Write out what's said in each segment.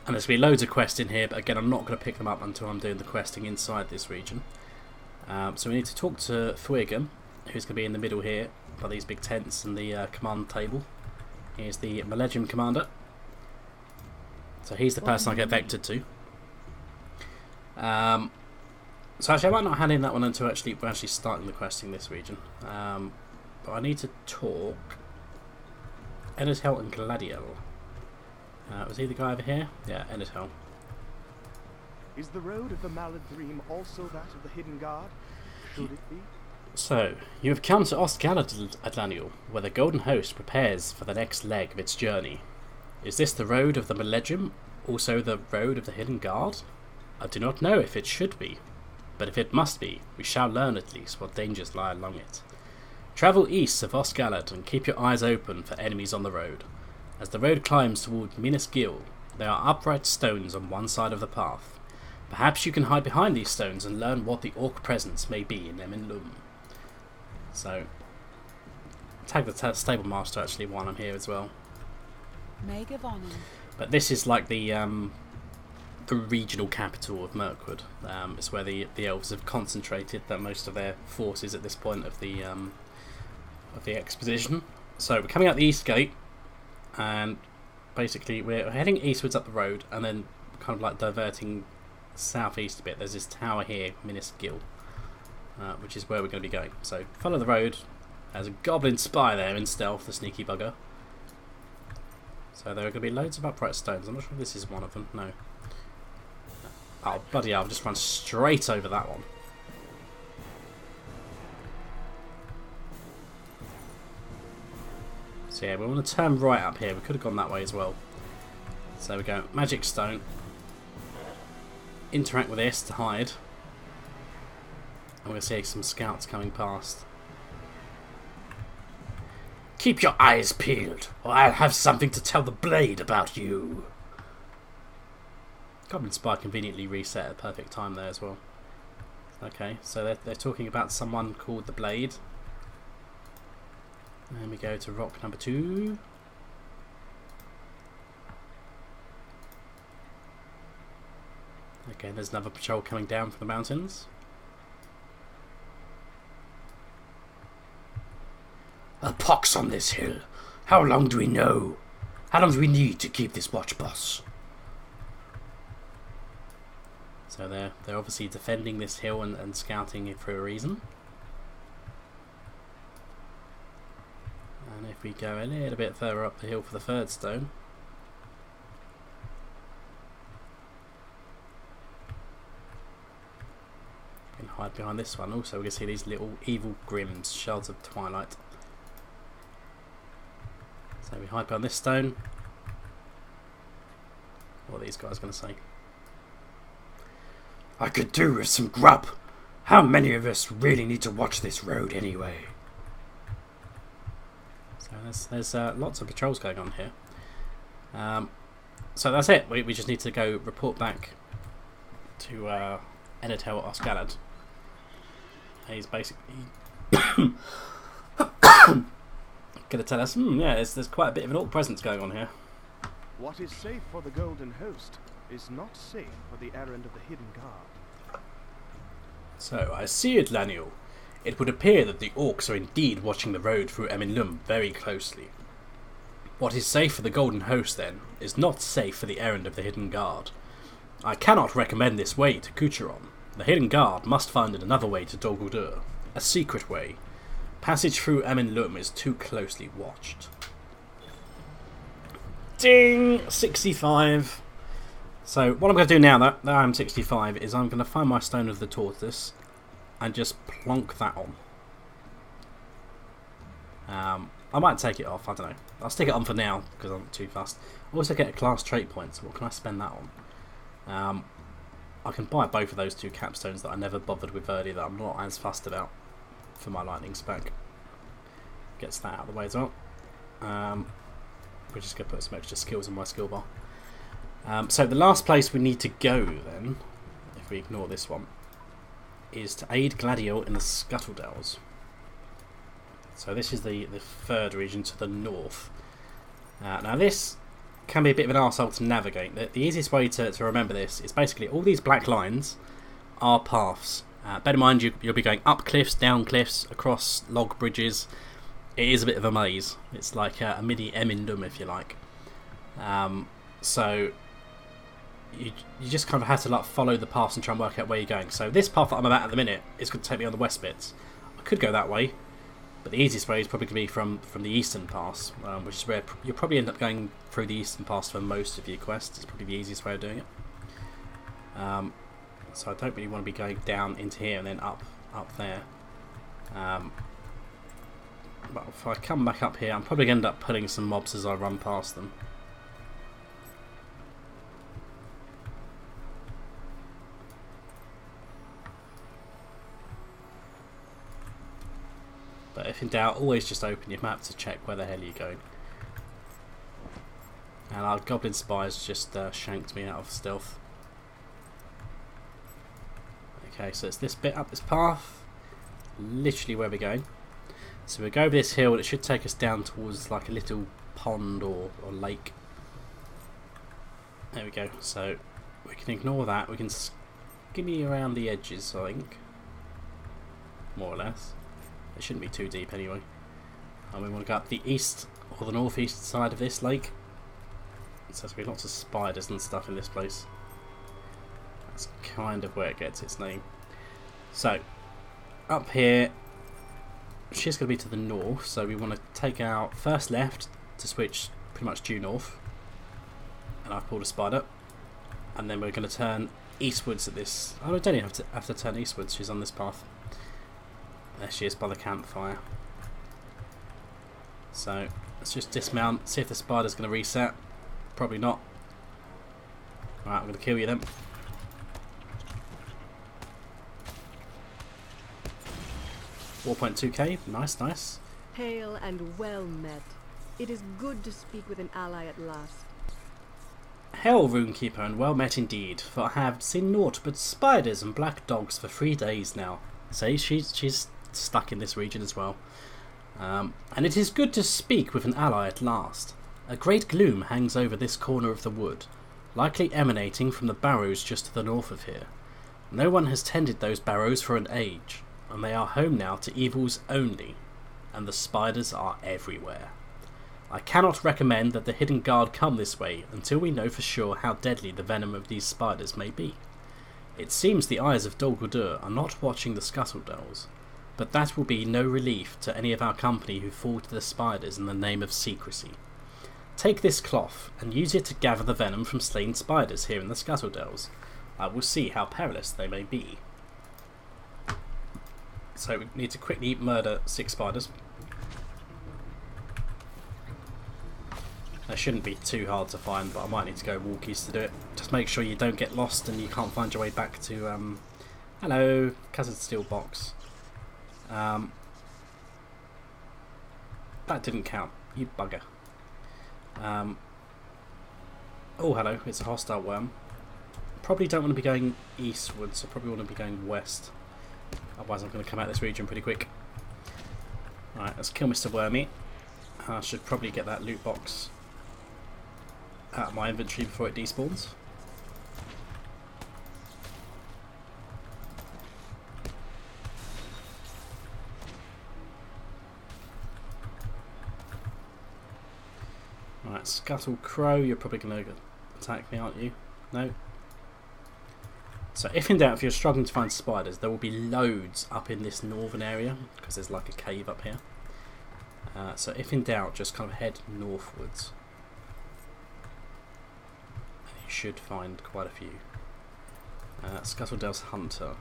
And there's going to be loads of quests in here, but again, I'm not going to pick them up until I'm doing the questing inside this region. So we need to talk to Thwigum, who's going to be in the middle here by these big tents and the command table. Here's the Malegium commander. So he's the person I get vectored to. So actually I might not hand in that one until we're actually starting the questing this region. But I need to talk Enethel and Gladiel. Was he the guy over here? Yeah, Enethel. Is the road of the Maladream also that of the Hidden Guard? Should it be? So, you have come to Osgiliath, Adlaniel, where the Golden Host prepares for the next leg of its journey. Is this the road of the Malegium, also the road of the Hidden Guard? I do not know if it should be, but if it must be, we shall learn at least what dangers lie along it. Travel east of Osgiliath and keep your eyes open for enemies on the road. As the road climbs toward Minas Gil, there are upright stones on one side of the path. Perhaps you can hide behind these stones and learn what the orc presence may be in Eminlum. So, tag the stable master actually while I'm here as well. But this is like the regional capital of Mirkwood. It's where the elves have concentrated most of their forces at this point of the exposition. So we're coming out the east gate. And basically we're heading eastwards up the road and then kind of like diverting southeast a bit. There's this tower here, Minas Gil, which is where we're going to be going. So follow the road. There's a goblin spy there in stealth, the sneaky bugger. So there are going to be loads of upright stones. I'm not sure if this is one of them. No. Oh bloody hell, I've just run straight over that one. So yeah, we want to turn right up here. We could have gone that way as well. So we go magic stone. Interact with this to hide. And we're going to see some scouts coming past. Keep your eyes peeled, or I'll have something to tell the blade about you. Goblin Spy conveniently reset at the perfect time there as well. Okay, so they're talking about someone called the Blade. And we go to rock number 2. Okay, there's another patrol coming down from the mountains. A pox on this hill. How long do we know? How long do we need to keep this watch, boss? So they're obviously defending this hill and scouting it for a reason. And if we go a little bit further up the hill for the third stone, we can hide behind this one. Also we can see these little evil grims, shards of twilight. So we hide behind this stone. What are these guys going to say? I could do with some grub. How many of us really need to watch this road anyway? So there's lots of patrols going on here. So that's it. We just need to go report back to Enethel Osgiliath. He's basically going to tell us, yeah, there's quite a bit of an orc presence going on here. What is safe for the Golden Host is not safe for the errand of the Hidden Guard. So I see it, Laniel. It would appear that the orcs are indeed watching the road through Eminlum very closely. What is safe for the Golden Host, then, is not safe for the errand of the Hidden Guard. I cannot recommend this way to Coucheron. The Hidden Guard must find another way to Dol Guldur, a secret way. Passage through Eminlum is too closely watched. Ding! 65. So what I'm going to do now that I'm 65 is I'm going to find my Stone of the Tortoise and just plonk that on. I might take it off, I don't know. I'll stick it on for now because I'm too fast. I also get a class trait point, so what can I spend that on? I can buy both of those 2 capstones that I never bothered with earlier that I'm not as fussed about for my lightning spec. Gets that out of the way as well. We're just going to put some extra skills in my skill bar. So the last place we need to go then, if we ignore this one, is to aid Gladiel in the Scuttledells. So this is the third region to the north. Now this can be a bit of an arsehole to navigate. The easiest way to remember this is basically all these black lines are paths. Bear in mind you'll be going up cliffs, down cliffs, across log bridges. It is a bit of a maze. It's like a mini Emindum, if you like. So you just kind of have to like follow the paths and try and work out where you're going. So this path that I'm at the minute is going to take me on the west bits. I could go that way, but the easiest way is probably going to be from the eastern pass, which is where you'll probably end up going through the eastern pass for most of your quests. It's probably the easiest way of doing it. So I don't really want to be going down into here and then up there. But if I come back up here, I'm probably going to end up pulling some mobs as I run past them. But if in doubt, always just open your map to check where the hell you're going. And our goblin spies just shanked me out of stealth. Okay, so it's this bit up this path, literally where we're going. So we go over this hill and it should take us down towards like a little pond or lake. There we go. So we can ignore that. We can skimmy around the edges, I think. More or less. It shouldn't be too deep anyway. And we want to go up the east or the northeast side of this lake. So there's going to be lots of spiders and stuff in this place. That's kind of where it gets its name. So up here, she's going to be to the north, so we want to take our first left to switch pretty much due north. And I've pulled a spider. And then we're going to turn eastwards at this. Oh, I don't even have to turn eastwards, she's on this path. There she is by the campfire. So let's just dismount, see if the spider's going to reset. Probably not. Alright, I'm going to kill you then. $4.2k, nice. Hail and well met. It is good to speak with an ally at last. Hail, Runekeeper, and well met indeed, for I have seen naught but spiders and black dogs for 3 days now. See, she's stuck in this region as well. And it is good to speak with an ally at last. A great gloom hangs over this corner of the wood, likely emanating from the barrows just to the north of here. No one has tended those barrows for an age, and they are home now to evils only, and the spiders are everywhere. I cannot recommend that the hidden guard come this way until we know for sure how deadly the venom of these spiders may be. It seems the eyes of Dol Guldur are not watching the Scuttledells, but that will be no relief to any of our company who fall to the spiders in the name of secrecy. Take this cloth and use it to gather the venom from slain spiders here in the Scuttledells. I will see how perilous they may be. So we need to quickly murder 6 spiders. They shouldn't be too hard to find, but I might need to go walkies to do it. Just make sure you don't get lost and you can't find your way back to... hello, Cousin Steel Box. That didn't count, you bugger. Oh, hello, it's a hostile worm. Probably don't want to be going eastwards, I probably want to be going west. Otherwise I'm going to come out of this region pretty quick. Alright, let's kill Mr. Wormy. I should probably get that loot box out of my inventory before it despawns. Alright, Scuttle Crow, you're probably going to attack me, aren't you? No? So if in doubt, if you're struggling to find spiders, there will be loads up in this northern area, because there's like a cave up here. So if in doubt, just kind of head northwards. And you should find quite a few. Scuttledell's Hunter.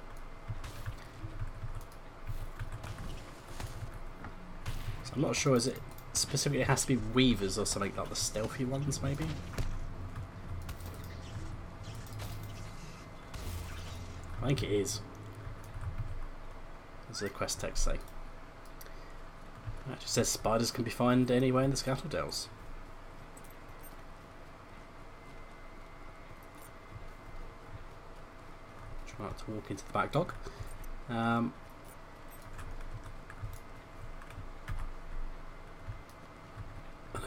So I'm not sure, is it specifically it has to be weavers or something, like the stealthy ones maybe? I think it is. As the quest text say. It just says spiders can be found anywhere in the Scuttledells. Try not to walk into the back dog.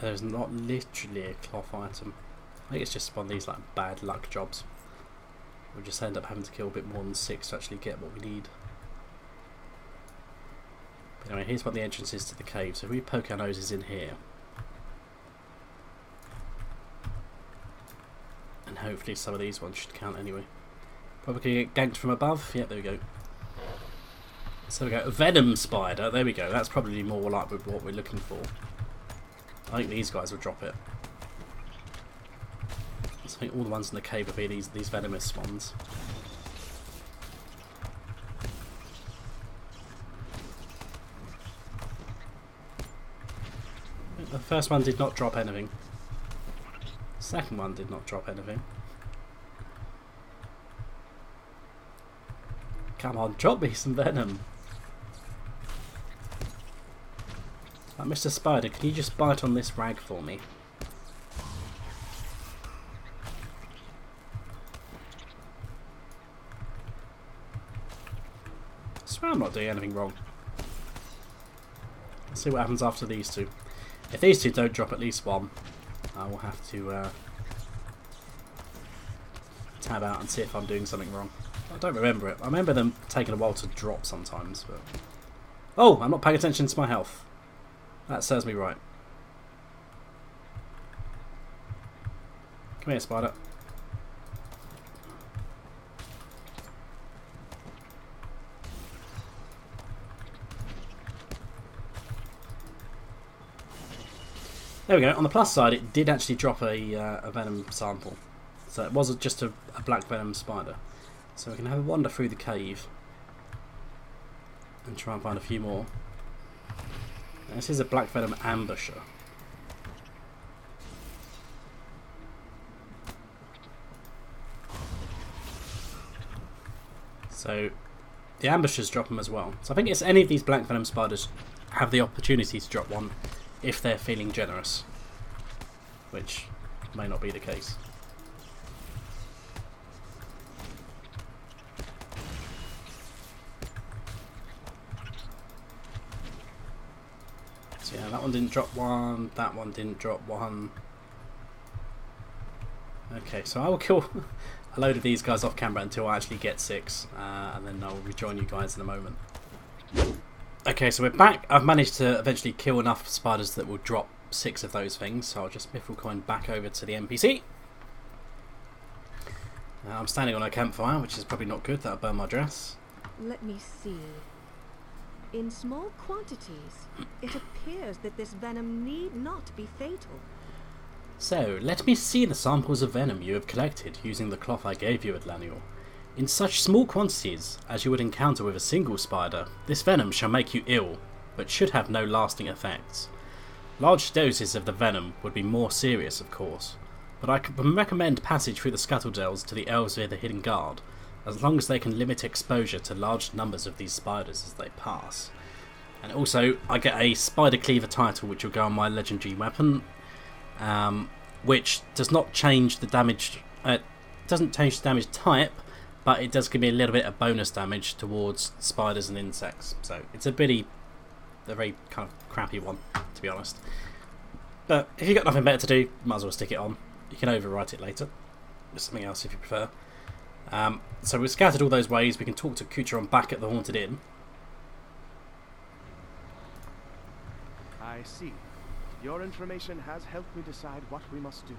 There's not literally a cloth item. I think it's just one of these like bad luck jobs. We'll just end up having to kill a bit more than 6 to actually get what we need. But anyway, here's what the entrance is to the cave. So if we poke our noses in here, and hopefully some of these ones should count anyway. Probably get ganked from above. Yeah, there we go. So we go, a venom spider. There we go. That's probably more like what we're looking for. I think these guys will drop it. So I think all the ones in the cave will be these venomous ones. The first one did not drop anything. The second one did not drop anything. Come on, drop me some venom. Mr. Spider, can you just bite on this rag for me? I swear I'm not doing anything wrong. Let's see what happens after these two. If these two don't drop at least one, I will have to tab out and see if I'm doing something wrong. I don't remember it. I remember them taking a while to drop sometimes, but... Oh! I'm not paying attention to my health. That serves me right. Come here, spider. There we go. On the plus side, it did actually drop a venom sample. So it wasn't just a black venom spider. So we can have a wander through the cave and try and find a few more. Now, this is a black venom ambusher. So the ambushers drop them as well. So I think it's any of these black venom spiders have the opportunity to drop one if they're feeling generous, which may not be the case. So yeah, that one didn't drop one, that one didn't drop one. Okay, so I will kill a load of these guys off camera until I actually get 6, and then I'll rejoin you guys in a moment. Okay, so we're back. I've managed to eventually kill enough spiders that will drop 6 of those things, so I'll just Mithril coin back over to the NPC. I'm standing on a campfire, which is probably not good, that'll burn my dress. Let me see. In small quantities, it appears that this venom need not be fatal. So, let me see the samples of venom you have collected using the cloth I gave you at Lanior. In such small quantities as you would encounter with a single spider, this venom shall make you ill, but should have no lasting effects. Large doses of the venom would be more serious, of course, but I can recommend passage through the Scuttledells to the elves via the Hidden Guard, as long as they can limit exposure to large numbers of these spiders as they pass. And also, I get a Spider Cleaver title which will go on my legendary weapon, which does not change the damage, doesn't change the damage type, but it does give me a little bit of bonus damage towards spiders and insects. So it's a very kind of crappy one, to be honest. But if you've got nothing better to do, might as well stick it on. You can overwrite it later with something else if you prefer. So we've scattered all those ways. We can talk to Kucheron back at the Haunted Inn. I see. Your information has helped me decide what we must do.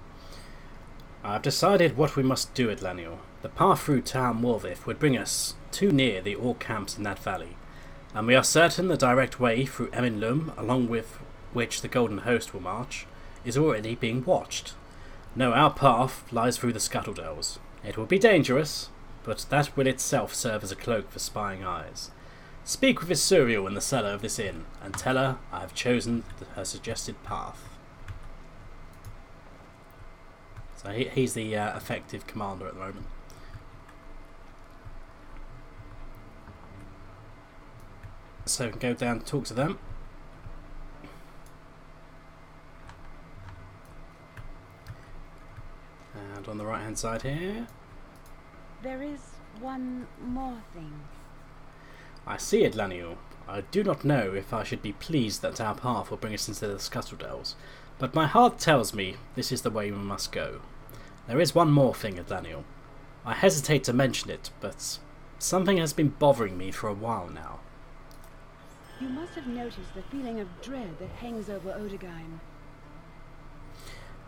I've decided what we must do at Lanior. The path through Town Morvith would bring us too near the orc camps in that valley, and we are certain the direct way through Eminlum, along with which the Golden Host will march, is already being watched. No, our path lies through the Scuttledells. It will be dangerous, but that will itself serve as a cloak for spying eyes. Speak with Isuriel in the cellar of this inn, and tell her I have chosen her suggested path. So he's the effective commander at the moment. So we can go down and talk to them. And on the right hand side here. There is one more thing. I see it, Laniel. I do not know if I should be pleased that our path will bring us into the Scuttledells, but my heart tells me this is the way we must go. There is one more thing, Daniel. I hesitate to mention it, but something has been bothering me for a while now. You must have noticed the feeling of dread that hangs over Odegaim.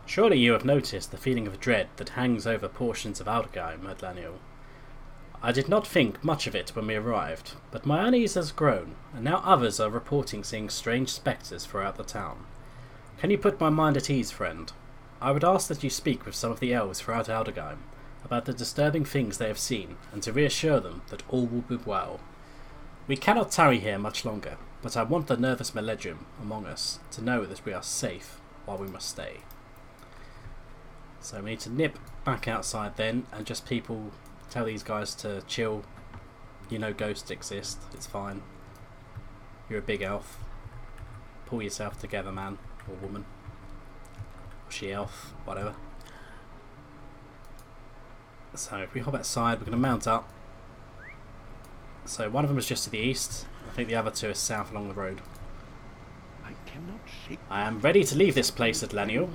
Surely you have noticed the feeling of dread that hangs over portions of Aldeheim, Daniel. I did not think much of it when we arrived, but my unease has grown, and now others are reporting seeing strange spectres throughout the town. Can you put my mind at ease, friend? I would ask that you speak with some of the elves throughout Aldeheim about the disturbing things they have seen, and to reassure them that all will be well. We cannot tarry here much longer, but I want the nervous Meledrim among us to know that we are safe while we must stay. So we need to nip back outside then, and just people tell these guys to chill. You know ghosts exist, it's fine. You're a big elf. Pull yourself together, man, or woman. Or she-elf, whatever. So if we hop outside, we're going to mount up. So one of them is just to the east. I think the other two are south along the road. I am ready to leave this place, Atlaniel.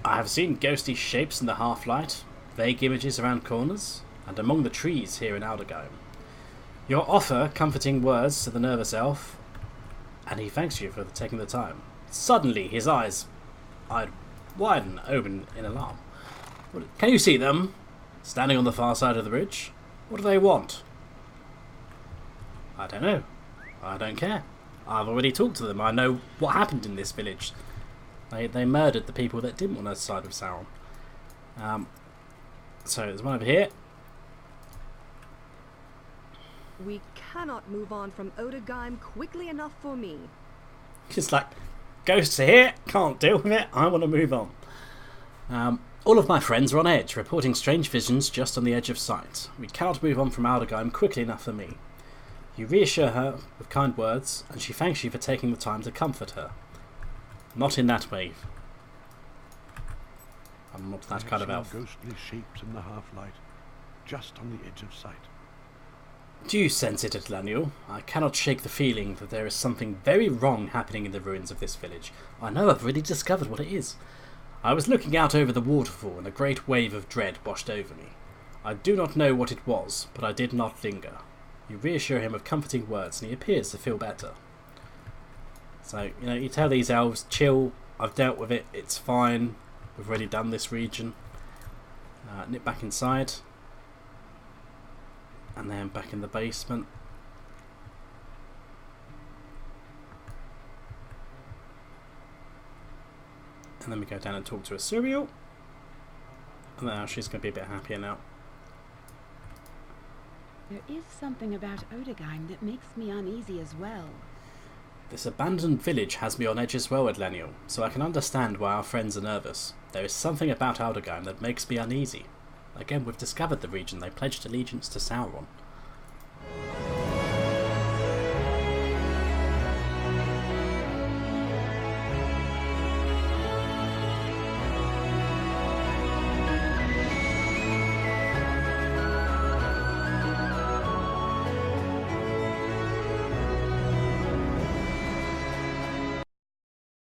I have seen ghostly shapes in the half-light, vague images around corners, and among the trees here in Aldeheim. Your offer comforting words to the nervous elf, and he thanks you for taking the time. Suddenly his eyes widen open in alarm. Can you see them? Standing on the far side of the bridge? What do they want? I don't know. I don't care. I've already talked to them. I know what happened in this village. They murdered the people that didn't want to side with Sauron. So there's one over here. We cannot move on from Odegaim quickly enough for me. Just like, ghosts are here, can't deal with it, I want to move on. All of my friends are on edge, reporting strange visions just on the edge of sight. We cannot move on from Aldeheim quickly enough for me. You reassure her with kind words, and she thanks you for taking the time to comfort her. Not in that way. I'm not that kind of elf. Ghostly shapes in the half-light, just on the edge of sight. Do you sense it, Atlaniel? I cannot shake the feeling that there is something very wrong happening in the ruins of this village. I know I've already discovered what it is. I was looking out over the waterfall and a great wave of dread washed over me. I do not know what it was, but I did not linger. You reassure him with comforting words and he appears to feel better. So, you tell these elves, chill, I've dealt with it, it's fine, we've already done this region. Nip back inside. And then back in the basement. And then we go down and talk to Asuriel. And now she's going to be a bit happier now. There is something about Odegaim that makes me uneasy as well. This abandoned village has me on edge as well, Adlaniel, so I can understand why our friends are nervous. There is something about Aldeheim that makes me uneasy. Again, we've discovered the region. They pledged allegiance to Sauron.